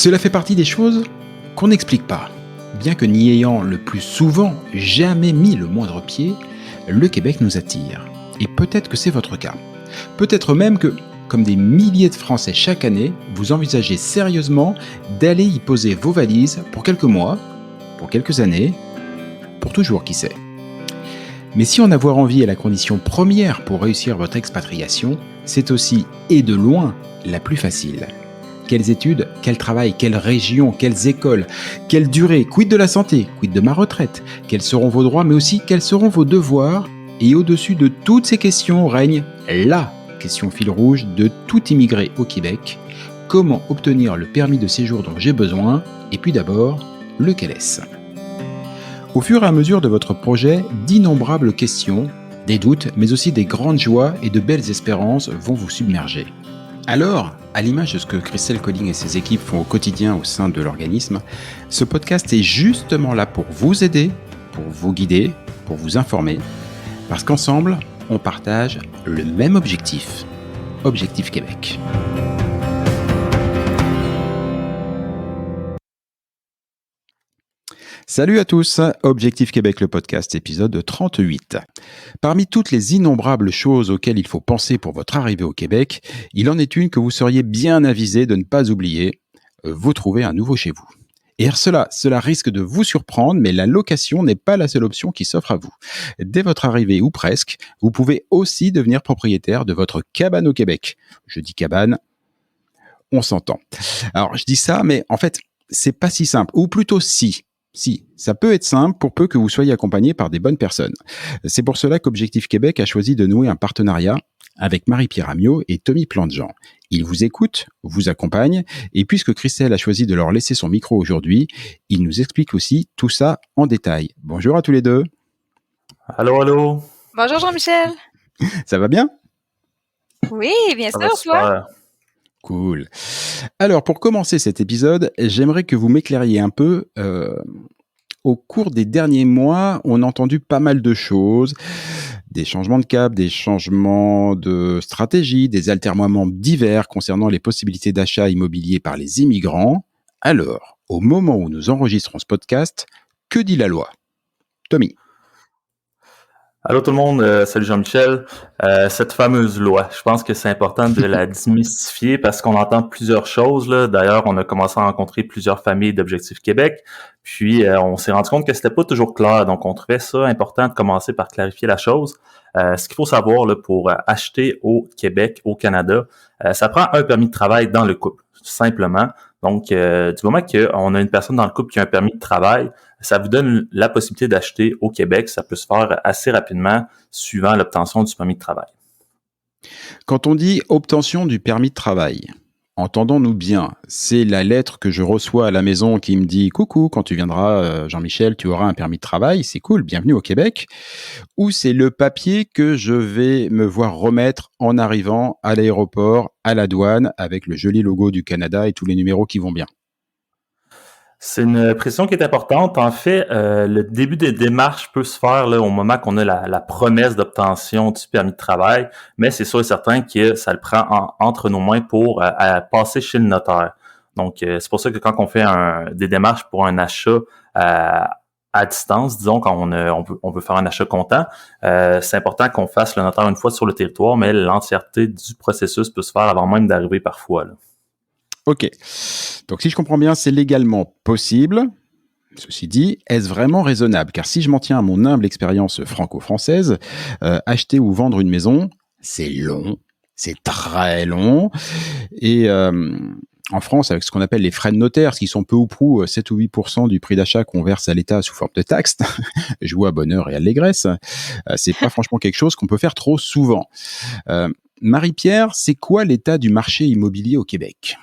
Cela fait partie des choses qu'on n'explique pas. Bien que n'y ayant le plus souvent jamais mis le moindre pied, le Québec nous attire. Et peut-être que c'est votre cas. Peut-être même que, comme des milliers de Français chaque année, vous envisagez sérieusement d'aller y poser vos valises pour quelques mois, pour quelques années, pour toujours, qui sait. Mais si en avoir envie est la condition première pour réussir votre expatriation, c'est aussi, et de loin, la plus facile. Quelles études, quel travail, quelle région, quelles écoles, quelle durée, quid de la santé, quid de ma retraite, quels seront vos droits, mais aussi quels seront vos devoirs. Et au-dessus de toutes ces questions règne la question fil rouge de tout immigré au Québec. Comment obtenir le permis de séjour dont j'ai besoin? Et puis d'abord, lequel est-ce? Au fur et à mesure de votre projet, d'innombrables questions, des doutes, mais aussi des grandes joies et de belles espérances vont vous submerger. Alors, à l'image de ce que Christelle Colling et ses équipes font au quotidien au sein de l'organisme, ce podcast est justement là pour vous aider, pour vous guider, pour vous informer, parce qu'ensemble, on partage le même objectif, Objectif Québec. Salut à tous, Objectif Québec, le podcast, épisode 38. Parmi toutes les innombrables choses auxquelles il faut penser pour votre arrivée au Québec, il en est une que vous seriez bien avisé de ne pas oublier, vous trouver un nouveau chez vous. Et cela risque de vous surprendre, mais la location n'est pas la seule option qui s'offre à vous. Dès votre arrivée, ou presque, vous pouvez aussi devenir propriétaire de votre cabane au Québec. Je dis cabane, on s'entend. Alors, je dis ça, mais en fait, c'est pas si simple, ou plutôt si, ça peut être simple pour peu que vous soyez accompagné par des bonnes personnes. C'est pour cela qu'Objectif Québec a choisi de nouer un partenariat avec Marie-Pierre Amiot et Tommy Plantejean. Ils vous écoutent, vous accompagnent, et puisque Christelle a choisi de leur laisser son micro aujourd'hui, ils nous expliquent aussi tout ça en détail. Bonjour à tous les deux. Allô, allô. Bonjour Jean-Michel. Ça va bien? Oui, bien Ça sûr, va toi? super. Cool. Alors, pour commencer cet épisode, j'aimerais que vous m'éclairiez un peu. Au cours des derniers mois, on a entendu pas mal de choses, des changements de cap, des changements de stratégie, des atermoiements divers concernant les possibilités d'achat immobilier par les immigrants. Alors, au moment où nous enregistrons ce podcast, que dit la loi? Tommy. Allô tout le monde, salut Jean-Michel. Cette fameuse loi, je pense que c'est important de la démystifier parce qu'on entend plusieurs choses, là. D'ailleurs, on a commencé à rencontrer plusieurs familles d'Objectif Québec, puis on s'est rendu compte que c'était pas toujours clair, donc on trouvait ça important de commencer par clarifier la chose. Ce qu'il faut savoir là, pour acheter au Québec, au Canada, ça prend un permis de travail dans le couple, simplement. Donc, du moment qu'on a une personne dans le couple qui a un permis de travail, ça vous donne la possibilité d'acheter au Québec. Ça peut se faire assez rapidement suivant l'obtention du permis de travail. Quand on dit obtention du permis de travail, entendons-nous bien, c'est la lettre que je reçois à la maison qui me dit « Coucou, quand tu viendras, Jean-Michel, tu auras un permis de travail, c'est cool, bienvenue au Québec » ou c'est le papier que je vais me voir remettre en arrivant à l'aéroport, à la douane, avec le joli logo du Canada et tous les numéros qui vont bien? C'est une précision qui est importante. En fait, le début des démarches peut se faire là, au moment qu'on a la promesse d'obtention du permis de travail, mais c'est sûr et certain que ça le prend entre nos mains pour passer chez le notaire. Donc, c'est pour ça que quand on fait des démarches pour un achat à distance, disons, quand on veut faire un achat comptant, c'est important qu'on fasse le notaire une fois sur le territoire, mais l'entièreté du processus peut se faire avant même d'arriver parfois, là. Ok, donc si je comprends bien, c'est légalement possible. Ceci dit, est-ce vraiment raisonnable? Car si je m'en tiens à mon humble expérience franco-française, acheter ou vendre une maison, c'est long, c'est très long. Et en France, avec ce qu'on appelle les frais de notaire, ce qui sont peu ou prou 7 ou 8% du prix d'achat qu'on verse à l'État sous forme de taxes, joie, bonheur et allégresse, c'est pas franchement quelque chose qu'on peut faire trop souvent. Marie-Pierre, c'est quoi l'état du marché immobilier au Québec?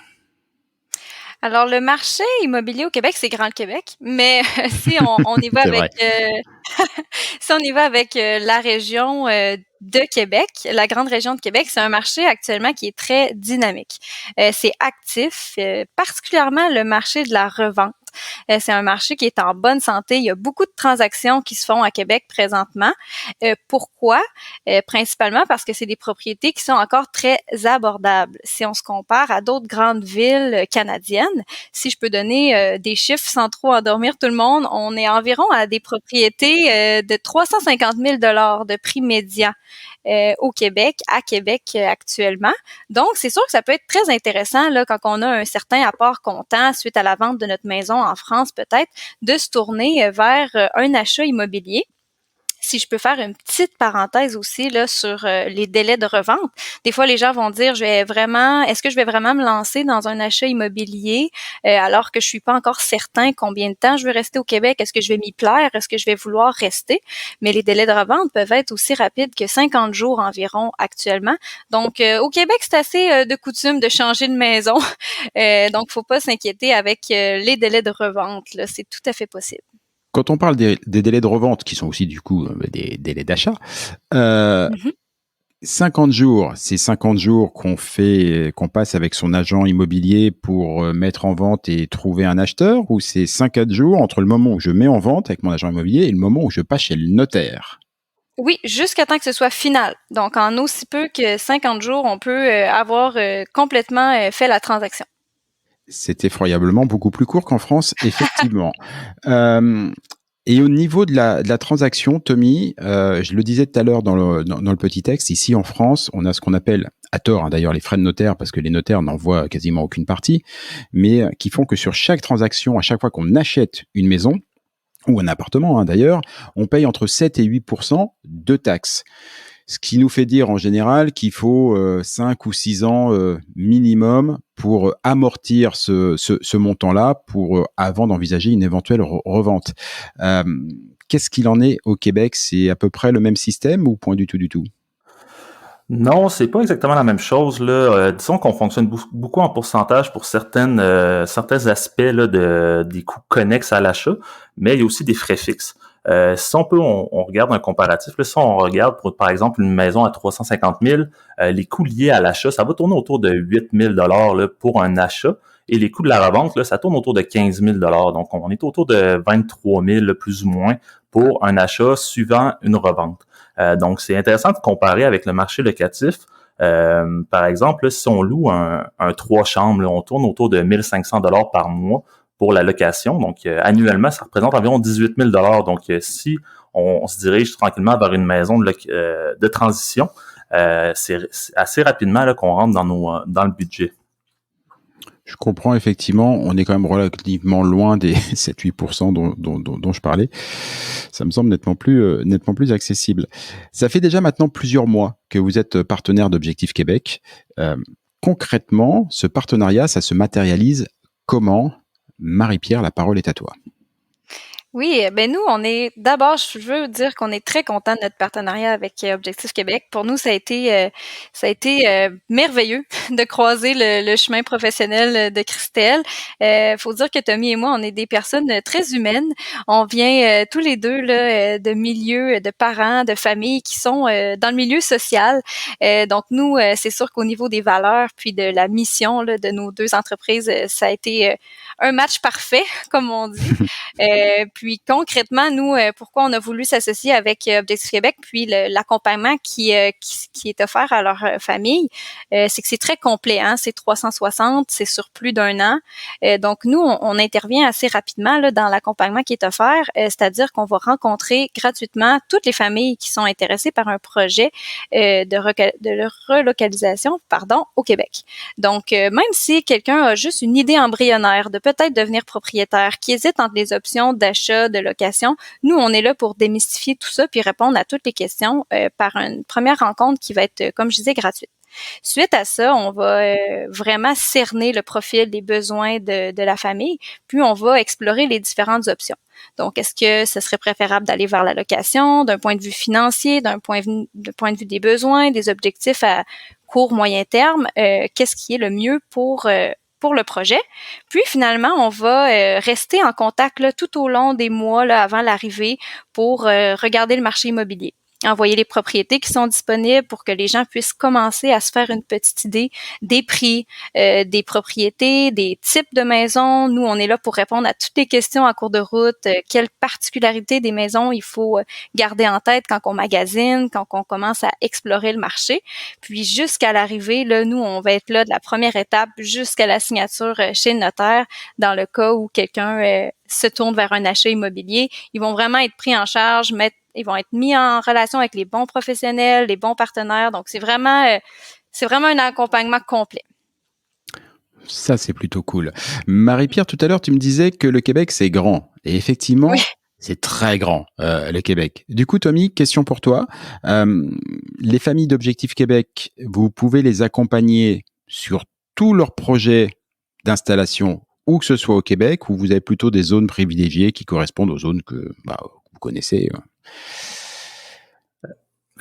Alors, le marché immobilier au Québec, c'est grand le Québec, mais si on y va C'est avec, vrai. si on y va avec la région de Québec, la grande région de Québec, c'est un marché actuellement qui est très dynamique. C'est actif, particulièrement le marché de la revente. C'est un marché qui est en bonne santé. Il y a beaucoup de transactions qui se font à Québec présentement. Pourquoi? Principalement parce que c'est des propriétés qui sont encore très abordables. Si on se compare à d'autres grandes villes canadiennes, si je peux donner des chiffres sans trop endormir tout le monde, on est environ à des propriétés de 350 000 $ de prix médian au Québec, à Québec actuellement. Donc, c'est sûr que ça peut être très intéressant là, quand on a un certain apport comptant suite à la vente de notre maison en France peut-être, de se tourner vers un achat immobilier. Si je peux faire une petite parenthèse aussi là sur les délais de revente. Des fois, les gens vont dire, est-ce que je vais vraiment me lancer dans un achat immobilier alors que je suis pas encore certain combien de temps je vais rester au Québec? Est-ce que je vais m'y plaire? Est-ce que je vais vouloir rester? Mais les délais de revente peuvent être aussi rapides que 50 jours environ actuellement. Donc, au Québec, c'est assez de coutume de changer de maison. Donc, faut pas s'inquiéter avec les délais de revente. Là, c'est tout à fait possible. Quand on parle des délais de revente, qui sont aussi du coup des délais d'achat, euh, Mm-hmm. 50 jours, c'est 50 jours qu'on passe avec son agent immobilier pour mettre en vente et trouver un acheteur, ou c'est 50 jours entre le moment où je mets en vente avec mon agent immobilier et le moment où je passe chez le notaire? Oui, jusqu'à temps que ce soit final. Donc, en aussi peu que 50 jours, on peut avoir complètement fait la transaction. C'est effroyablement beaucoup plus court qu'en France, effectivement. Euh, et au niveau de la transaction, Tommy, je le disais tout à l'heure dans le petit texte, ici en France, on a ce qu'on appelle, à tort d'ailleurs, les frais de notaire, parce que les notaires n'en voient quasiment aucune partie, mais qui font que sur chaque transaction, à chaque fois qu'on achète une maison, ou un appartement d'ailleurs, on paye entre 7 et 8% de taxes. Ce qui nous fait dire en général qu'il faut 5 ou 6 ans minimum pour amortir ce montant-là avant d'envisager une éventuelle revente. Qu'est-ce qu'il en est au Québec? C'est à peu près le même système ou point du tout du tout? Non, c'est pas exactement la même chose là. Disons qu'on fonctionne beaucoup en pourcentage pour certains aspects là, des coûts connexes à l'achat, mais il y a aussi des frais fixes. Si on regarde un comparatif, là, si on regarde pour, par exemple, une maison à 350 000, les coûts liés à l'achat, ça va tourner autour de 8 000 $ pour un achat, et les coûts de la revente, là, ça tourne autour de 15 000 $. Donc, on est autour de 23 000 là, plus ou moins pour un achat suivant une revente. Donc, c'est intéressant de comparer avec le marché locatif. Par exemple, là, si on loue un 3 chambres, là, on tourne autour de 1 500 $ par mois pour la location. Donc, annuellement, ça représente environ 18 000 $. Donc, si on se dirige tranquillement vers une maison de transition, c'est assez rapidement là, qu'on rentre dans le budget. Je comprends effectivement, on est quand même relativement loin des 7-8% dont je parlais. Ça me semble nettement plus accessible. Ça fait déjà maintenant plusieurs mois que vous êtes partenaire d'Objectif Québec. Concrètement, ce partenariat, ça se matérialise comment? Marie-Pierre, la parole est à toi. Oui, ben nous, d'abord, je veux dire qu'on est très content de notre partenariat avec Objectif Québec. Pour nous, ça a été merveilleux de croiser le chemin professionnel de Christelle. Faut dire que Tommy et moi, on est des personnes très humaines. On vient tous les deux là, de milieux, de parents, de familles qui sont dans le milieu social. Donc nous, c'est sûr qu'au niveau des valeurs puis de la mission là, de nos deux entreprises, ça a été un match parfait, comme on dit. Puis concrètement, nous, pourquoi on a voulu s'associer avec Objectif Québec, puis l'accompagnement qui est offert à leur famille, c'est que c'est très complet, hein, c'est 360, c'est sur plus d'un an. Donc nous, on intervient assez rapidement là, dans l'accompagnement qui est offert, c'est-à-dire qu'on va rencontrer gratuitement toutes les familles qui sont intéressées par un projet de relocalisation, au Québec. Donc même si quelqu'un a juste une idée embryonnaire de peut-être devenir propriétaire, qui hésite entre les options d'achat, de location, nous, on est là pour démystifier tout ça puis répondre à toutes les questions par une première rencontre qui va être, comme je disais, gratuite. Suite à ça, on va vraiment cerner le profil des besoins de la famille, puis on va explorer les différentes options. Donc, est-ce que ce serait préférable d'aller vers la location d'un point de vue financier, d'un point de vue des besoins, des objectifs à court, moyen terme? Qu'est-ce qui est le mieux pour le projet. Puis finalement, on va rester en contact là, tout au long des mois là, avant l'arrivée pour regarder le marché immobilier. envoyer les propriétés qui sont disponibles pour que les gens puissent commencer à se faire une petite idée des prix, des propriétés, des types de maisons. Nous, on est là pour répondre à toutes les questions en cours de route. Quelles particularités des maisons il faut garder en tête quand on magasine, quand on commence à explorer le marché. Puis jusqu'à l'arrivée, là, nous, on va être là de la première étape jusqu'à la signature chez le notaire. Dans le cas où quelqu'un se tourne vers un achat immobilier, ils vont vraiment être pris en charge, ils vont être mis en relation avec les bons professionnels, les bons partenaires. Donc, c'est vraiment un accompagnement complet. Ça, c'est plutôt cool. Marie-Pierre, tout à l'heure, tu me disais que le Québec, c'est grand. Et effectivement, Oui. c'est très grand, le Québec. Du coup, Tommy, question pour toi. Les familles d'Objectif Québec, vous pouvez les accompagner sur tous leurs projets d'installation, où que ce soit au Québec, ou vous avez plutôt des zones privilégiées qui correspondent aux zones que vous connaissez?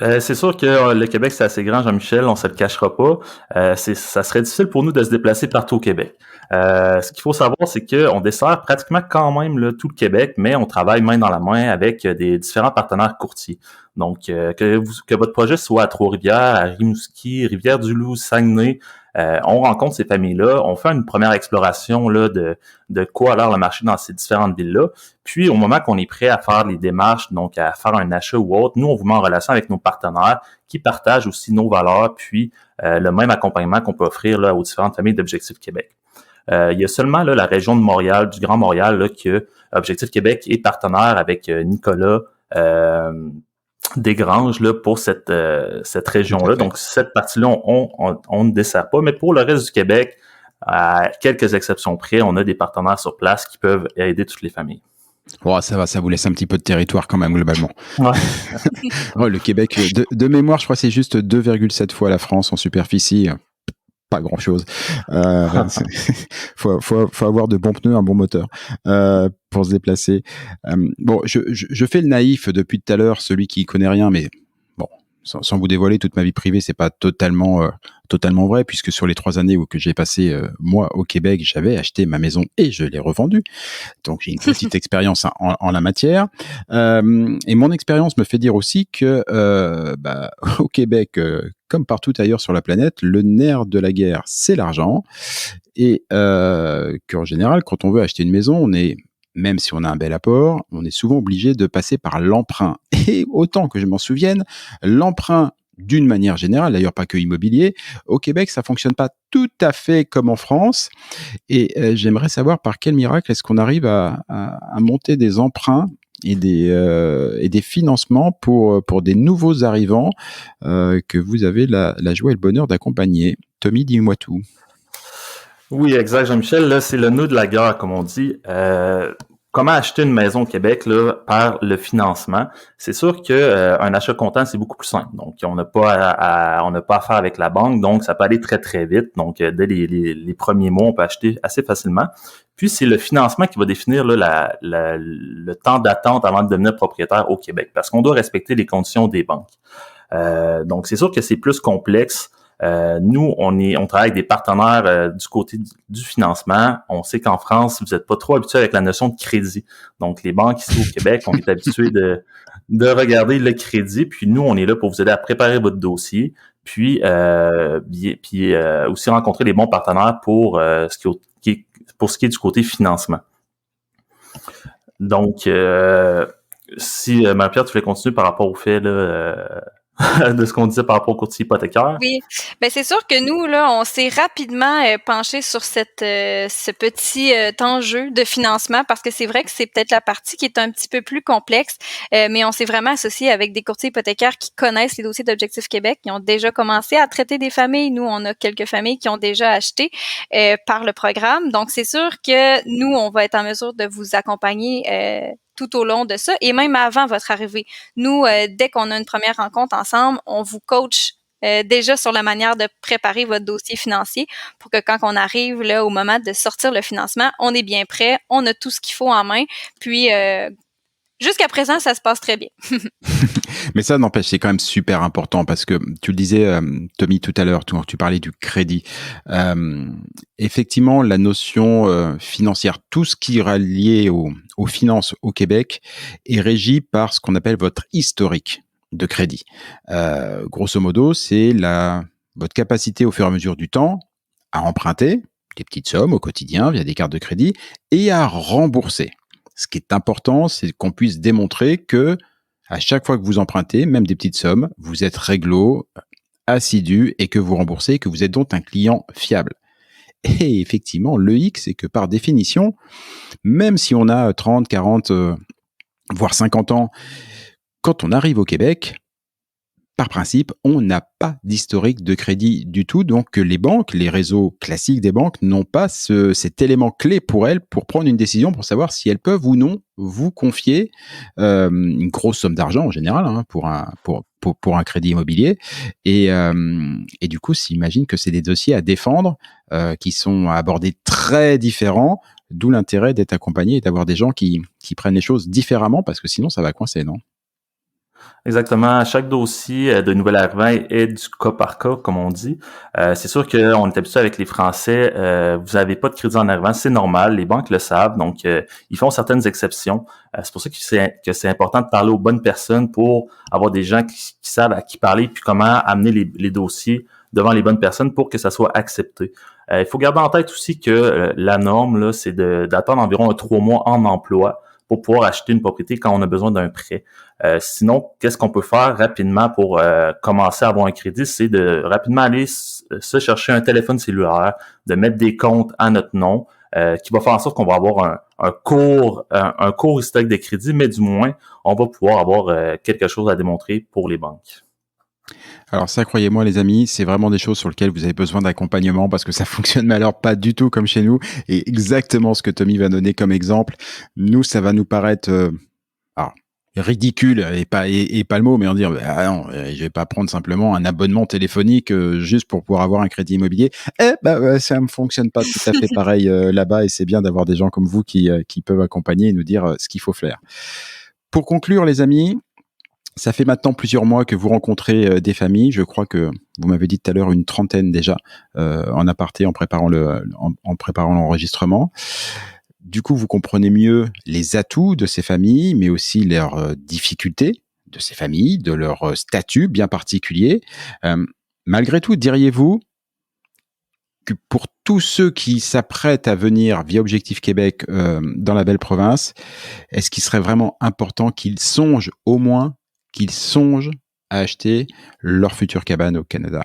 C'est sûr que le Québec, c'est assez grand, Jean-Michel, on se le cachera pas. Ça serait difficile pour nous de se déplacer partout au Québec. Ce qu'il faut savoir, c'est qu'on dessert pratiquement quand même là, tout le Québec, mais on travaille main dans la main avec des différents partenaires courtiers. Donc, que votre projet soit à Trois-Rivières, à Rimouski, Rivière-du-Loup, Saguenay, on rencontre ces familles-là, on fait une première exploration là, de quoi a l'air le marché dans ces différentes villes-là. Puis, au moment qu'on est prêt à faire les démarches, donc à faire un achat ou autre, nous, on vous met en relation avec nos partenaires qui partagent aussi nos valeurs, puis le même accompagnement qu'on peut offrir là, aux différentes familles d'Objectif Québec. Il y a seulement là, la région de Montréal, du Grand Montréal, là, que Objectif Québec est partenaire avec Nicolas Desgranges là, pour cette région-là. Donc, cette partie-là, on ne dessert pas. Mais pour le reste du Québec, à quelques exceptions près, on a des partenaires sur place qui peuvent aider toutes les familles. Oh, ça va, ça vous laisse un petit peu de territoire quand même, globalement. Ouais. Le Québec, de mémoire, je crois que c'est juste 2,7 fois la France en superficie. Pas grand chose. Faut avoir de bons pneus, un bon moteur pour se déplacer. Bon, je fais le naïf depuis tout à l'heure, celui qui connaît rien, mais bon, sans vous dévoiler toute ma vie privée, c'est pas totalement vrai, puisque sur les 3 années que j'ai passé moi au Québec, j'avais acheté ma maison et je l'ai revendue. Donc j'ai une petite expérience en la matière. Et mon expérience me fait dire aussi que au Québec, comme partout ailleurs sur la planète, le nerf de la guerre, c'est l'argent. Et qu'en général, quand on veut acheter une maison, même si on a un bel apport, on est souvent obligé de passer par l'emprunt. Et autant que je m'en souvienne, l'emprunt, d'une manière générale, d'ailleurs pas que immobilier, au Québec, ça fonctionne pas tout à fait comme en France. Et j'aimerais savoir par quel miracle est-ce qu'on arrive à monter des emprunts et des financements pour des nouveaux arrivants que vous avez la joie et le bonheur d'accompagner. Tommy, dis-moi tout. Oui, exact, Jean-Michel. Là, c'est le nœud de la guerre, comme on dit. Comment acheter une maison au Québec là, par le financement? C'est sûr que un achat comptant, c'est beaucoup plus simple. Donc, on n'a pas à faire avec la banque, donc ça peut aller très, très vite. Donc, dès les premiers mois, on peut acheter assez facilement. Puis, c'est le financement qui va définir là, le temps d'attente avant de devenir propriétaire au Québec, parce qu'on doit respecter les conditions des banques. Donc, c'est sûr que c'est plus complexe. Nous, on travaille avec des partenaires du côté du financement. On sait qu'en France, vous n'êtes pas trop habitué avec la notion de crédit. Donc, les banques ici au Québec, on est habitué de regarder le crédit. Puis nous, on est là pour vous aider à préparer votre dossier. Puis aussi rencontrer les bons partenaires pour ce qui est du côté financement. Donc, si Marie-Pierre, tu voulais continuer par rapport au fait là. De ce qu'on disait par rapport au courtier hypothécaire. Oui, ben c'est sûr que nous là, on s'est rapidement penché sur ce petit enjeu de financement parce que c'est vrai que c'est peut-être la partie qui est un petit peu plus complexe, mais on s'est vraiment associé avec des courtiers hypothécaires qui connaissent les dossiers d'Objectif Québec, qui ont déjà commencé à traiter des familles. Nous, on a quelques familles qui ont déjà acheté par le programme, donc c'est sûr que nous, on va être en mesure de vous accompagner tout au long de ça et même avant votre arrivée. Nous, dès qu'on a une première rencontre ensemble, on vous coach déjà sur la manière de préparer votre dossier financier pour que quand on arrive là au moment de sortir le financement, on est bien prêt, on a tout ce qu'il faut en main. Puis jusqu'à présent, ça se passe très bien. Mais ça n'empêche, c'est quand même super important parce que tu le disais, Tommy, tout à l'heure, tu parlais du crédit. Effectivement, la notion financière, tout ce qui est lié aux finances au Québec est régi par ce qu'on appelle votre historique. de crédit. Grosso modo, c'est votre capacité au fur et à mesure du temps à emprunter des petites sommes au quotidien via des cartes de crédit et à rembourser. Ce qui est important, c'est qu'on puisse démontrer que à chaque fois que vous empruntez, même des petites sommes, vous êtes réglo, assidu et que vous remboursez, que vous êtes donc un client fiable. Et effectivement, le hic, c'est que par définition, même si on a 30, 40, voire 50 ans, quand on arrive au Québec, par principe, on n'a pas d'historique de crédit du tout. Donc, les banques, les réseaux classiques des banques n'ont pas cet élément clé pour elles pour prendre une décision pour savoir si elles peuvent ou non vous confier une grosse somme d'argent en général pour un crédit immobilier. Et du coup, s'imagine que c'est des dossiers à défendre qui sont abordés très différents, d'où l'intérêt d'être accompagné et d'avoir des gens qui prennent les choses différemment parce que sinon, ça va coincer, non? Exactement. Chaque dossier de nouvel arrivant est du cas par cas, comme on dit. C'est sûr qu'on est habitué avec les Français. Vous n'avez pas de crédit en arrivant, c'est normal. Les banques le savent, donc ils font certaines exceptions. C'est pour ça que c'est important de parler aux bonnes personnes pour avoir des gens qui savent à qui parler puis comment amener les dossiers devant les bonnes personnes pour que ça soit accepté. Il faut garder en tête aussi que la norme, là, c'est d'attendre environ 3 mois en emploi pour pouvoir acheter une propriété quand on a besoin d'un prêt. Sinon, qu'est-ce qu'on peut faire rapidement pour commencer à avoir un crédit? C'est de rapidement aller se chercher un téléphone cellulaire, de mettre des comptes à notre nom, qui va faire en sorte qu'on va avoir un court historique de crédit, mais du moins, on va pouvoir avoir quelque chose à démontrer pour les banques. Alors ça, croyez-moi les amis, c'est vraiment des choses sur lesquelles vous avez besoin d'accompagnement parce que ça fonctionne mais alors pas du tout comme chez nous. Et exactement ce que Tommy va donner comme exemple, nous, ça va nous paraître ridicule et pas le mot, mais on dire non, je vais pas prendre simplement un abonnement téléphonique juste pour pouvoir avoir un crédit immobilier. Ça ne fonctionne pas tout à fait pareil là-bas et c'est bien d'avoir des gens comme vous qui peuvent accompagner et nous dire ce qu'il faut faire. Pour conclure les amis, ça fait maintenant plusieurs mois que vous rencontrez des familles. Je crois que vous m'avez dit tout à l'heure une trentaine déjà en aparté en préparant l'enregistrement. Du coup, vous comprenez mieux les atouts de ces familles, mais aussi leurs difficultés de ces familles, de leur statut bien particulier. Malgré tout, diriez-vous que pour tous ceux qui s'apprêtent à venir via Objectif Québec dans la belle province, est-ce qu'il serait vraiment important qu'ils songent à acheter leur future cabane au Canada?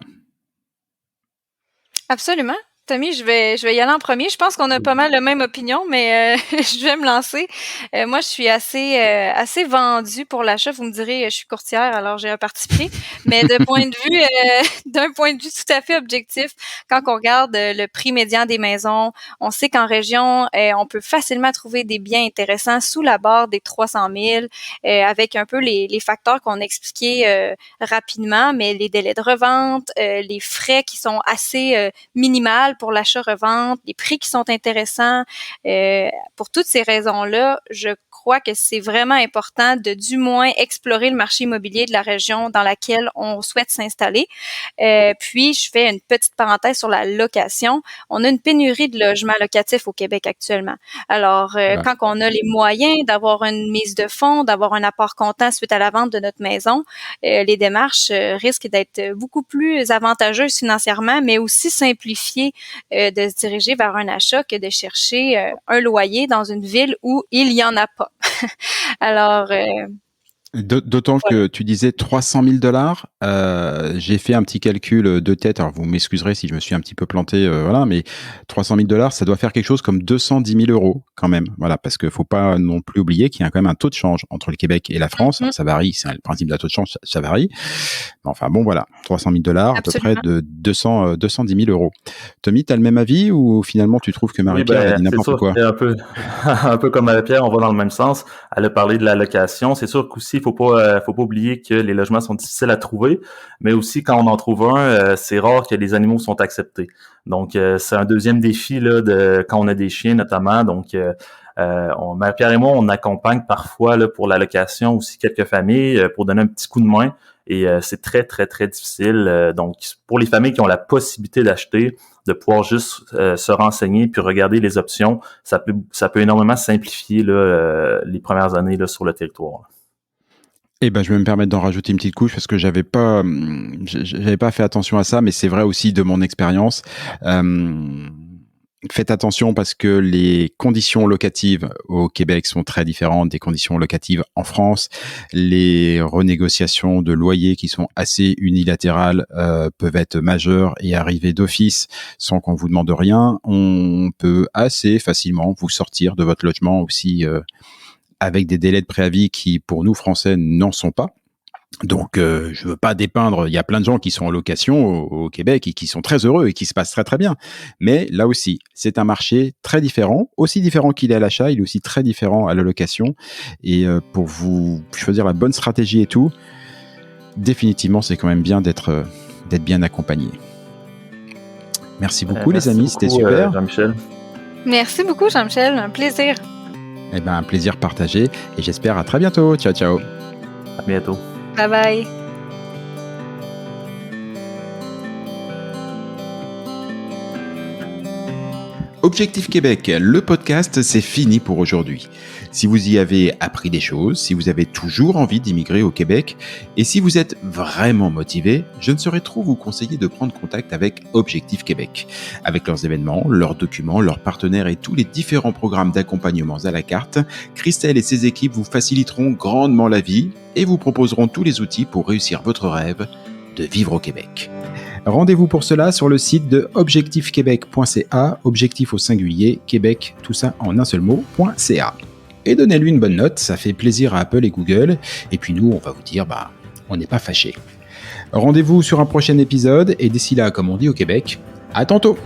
Absolument. Tommy, je vais y aller en premier. Je pense qu'on a pas mal la même opinion, mais je vais me lancer. Moi, je suis assez vendue pour l'achat. Vous me direz, je suis courtière, alors j'ai un parti pris. Mais d'un point de vue tout à fait objectif, quand on regarde le prix médian des maisons, on sait qu'en région, on peut facilement trouver des biens intéressants sous la barre des 300 000, avec un peu les facteurs qu'on a expliqués rapidement, mais les délais de revente, les frais qui sont assez minimales pour l'achat-revente, les prix qui sont intéressants. Pour toutes ces raisons-là, je crois que c'est vraiment important de du moins explorer le marché immobilier de la région dans laquelle on souhaite s'installer. Puis, je fais une petite parenthèse sur la location. On a une pénurie de logements locatifs au Québec actuellement. Alors, quand on a les moyens d'avoir une mise de fonds, d'avoir un apport comptant suite à la vente de notre maison, les démarches risquent d'être beaucoup plus avantageuses financièrement, mais aussi simplifiées de se diriger vers un achat que de chercher un loyer dans une ville où il y en a pas. Alors, D'autant que tu disais 300 000 $. J'ai fait un petit calcul de tête. Alors, vous m'excuserez si je me suis un petit peu planté, voilà, mais 300 000 $, ça doit faire quelque chose comme 210 000 € quand même. Voilà, parce que faut pas non plus oublier qu'il y a quand même un taux de change entre le Québec et la France. Alors, ça varie, c'est le principe de la taux de change, ça varie. Mais enfin, bon, voilà, 300 000 $, à peu près de 210 000 €. Tommy, t'as le même avis ou finalement tu trouves que Marie-Pierre a dit n'importe quoi? C'est un peu, un peu comme Marie-Pierre, on va dans le même sens. Elle a parlé de la location. C'est sûr qu'aussi, faut pas oublier que les logements sont difficiles à trouver, mais aussi quand on en trouve un, c'est rare que les animaux sont acceptés. Donc, c'est un deuxième défi là quand on a des chiens notamment. Donc, Marie-Pierre et moi, on accompagne parfois là, pour la location aussi quelques familles pour donner un petit coup de main. Et c'est très, très, très difficile. Donc, pour les familles qui ont la possibilité d'acheter, de pouvoir juste se renseigner puis regarder les options, ça peut énormément simplifier là, les premières années là, sur le territoire. Eh ben, je vais me permettre d'en rajouter une petite couche parce que j'avais pas fait attention à ça, mais c'est vrai aussi de mon expérience. Faites attention parce que les conditions locatives au Québec sont très différentes des conditions locatives en France. Les renégociations de loyers qui sont assez unilatérales peuvent être majeures et arriver d'office sans qu'on vous demande rien. On peut assez facilement vous sortir de votre logement aussi avec des délais de préavis qui, pour nous Français, n'en sont pas. Donc, je veux pas dépeindre. Il y a plein de gens qui sont en location au Québec et qui sont très heureux et qui se passent très très bien. Mais là aussi, c'est un marché très différent, aussi différent qu'il est à l'achat, il est aussi très différent à la location. Et pour vous choisir la bonne stratégie et tout, définitivement, c'est quand même bien d'être bien accompagné. Merci beaucoup les amis, c'était super. Jean-Michel. Merci beaucoup, Jean-Michel. Un plaisir. Eh ben, un plaisir partagé et j'espère à très bientôt. Ciao, ciao. À bientôt. Bye bye. Objectif Québec, le podcast, c'est fini pour aujourd'hui. Si vous y avez appris des choses, si vous avez toujours envie d'immigrer au Québec, et si vous êtes vraiment motivé, je ne saurais trop vous conseiller de prendre contact avec Objectif Québec. Avec leurs événements, leurs documents, leurs partenaires et tous les différents programmes d'accompagnement à la carte, Christelle et ses équipes vous faciliteront grandement la vie et vous proposeront tous les outils pour réussir votre rêve de vivre au Québec. Rendez-vous pour cela sur le site de objectifquebec.ca, objectif au singulier, Québec, tout ça en un seul mot.ca. Et donnez-lui une bonne note, ça fait plaisir à Apple et Google. Et puis nous, on va vous dire, on n'est pas fâchés. Rendez-vous sur un prochain épisode, et d'ici là, comme on dit au Québec, à tantôt!